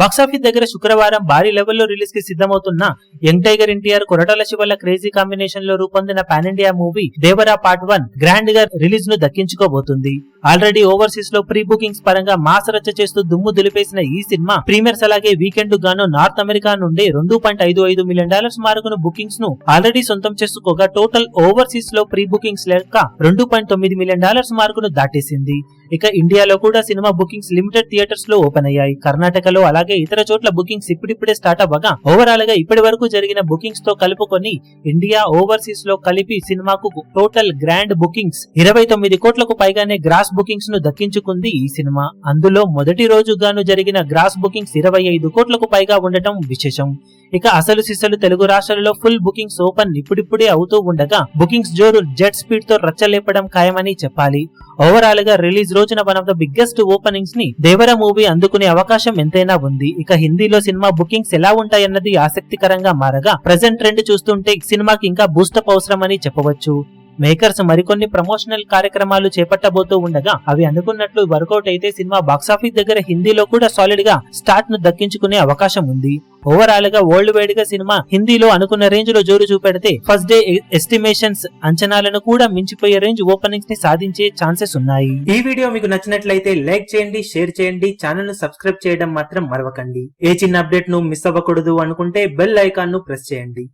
Box office దగ్గర శుక్రవారం భారీ లెవెల్లో రిలీజ్ కి సిద్ధమవుతున్న యంగ్ టైగర్ ఎన్టీఆర్ కొరటాల శివల క్రేజీ కాంబినేషన్ లో రూపొందిన pan India movie Devara part 1 grand గా రిలీజ్ ను దక్కించుకోబోతుంది. ఆల్రెడీ ఓవర్సీస్ లో ప్రీ బుకింగ్స్ పరంగా మాస్ రచ్చ చేస్తూ దుమ్ము దులిపేసిన ఈ సినిమా ప్రీమియర్స్ అలాగే వీకెండ్ గాను నార్త్ అమెరికా నుండి $2.55 మిలియన్ మార్కును బుకింగ్స్ ను ఆల్రెడీ సొంతం చేసుకోగా టోటల్ ఓవర్సీస్ లో ప్రీ బుకింగ్స్ లెక్క $2.9 మిలియన్ మార్కును దాటేసింది. ఇక ఇండియాలో కూడా సినిమా బుకింగ్స్ లిమిటెడ్ థియేటర్స్ లో ఓపెన్ అయ్యాయి. కర్ణాటకలో అలాగే ఇతర చోట్ల బుకింగ్స్ ఇప్పుడిప్పుడే స్టార్ట్ అవ్వగా ఓవరాల్ గా ఇప్పటి వరకు జరిగిన బుకింగ్స్ తో కలుపుకొని ఇండియా ఓవర్సీస్ లో కలిపి సినిమాకు టోటల్ గ్రాండ్ బుకింగ్స్ 29 కోట్లకు పైగానే గ్రాస్ బుకింగ్స్ ను దక్కించుకుంది ఈ సినిమా. అందులో మొదటి రోజు గాను జరిగిన గ్రాస్ బుకింగ్స్ 25 కోట్లకు పైగా ఉండటం విశేషం. ఇక అసలు సిసలు తెలుగు రాష్ట్రాలలో ఫుల్ బుకింగ్స్ ఓపెన్ ఇప్పుడిప్పుడే అవుతూ ఉండగా బుకింగ్స్ జోరు జెట్ స్పీడ్ తో రచ్చలేపడం ఖాయమని చెప్పాలి. ఓవరాల్ గా రిలీజ్ రోజున one of the biggest openings ని దేవరా మూవీ అందుకునే అవకాశం ఎంతైనా ఉంది. ఇక హిందీలో సినిమా బుకింగ్స్ ఎలా ఉంటాయన్నది ఆసక్తికరంగా మారగా ప్రెజెంట్ ట్రెండ్ చూస్తుంటే సినిమాకి ఇంకా బూస్టప్ అవసరమని చెప్పవచ్చు. మేకర్స్ మరికొన్ని ప్రమోషనల్ కార్యక్రమాలు చేపట్టబోతూ ఉండగా అవి అనుకున్నట్లు వర్కౌట్ అయితే సినిమా బాక్సాఫీస్ దగ్గర హిందీలో కూడా సాలిడ్ గా స్టార్ట్ ను దక్కించుకునే అవకాశం ఉంది. ఓవరాల్ గా వరల్డ్ వైడ్ గా సినిమా హిందీలో అనుకున్న రేంజ్ లో జోరు చూపెడితే ఫస్ట్ డే ఎస్టిమేషన్స్ అంచనాలను కూడా మించిపోయే రేంజ్ ఓపెనింగ్స్ ని సాధించే ఛాన్సెస్ ఉన్నాయి. ఈ వీడియో మీకు నచ్చినట్లయితే లైక్ చేయండి, షేర్ చేయండి, ఛానల్ ను సబ్స్క్రైబ్ చేయడం మాత్రం మరవకండి. ఏ చిన్న అప్డేట్ ను మిస్ అవ్వకూడదు అనుకుంటే బెల్ ఐకాన్ ను ప్రెస్ చేయండి.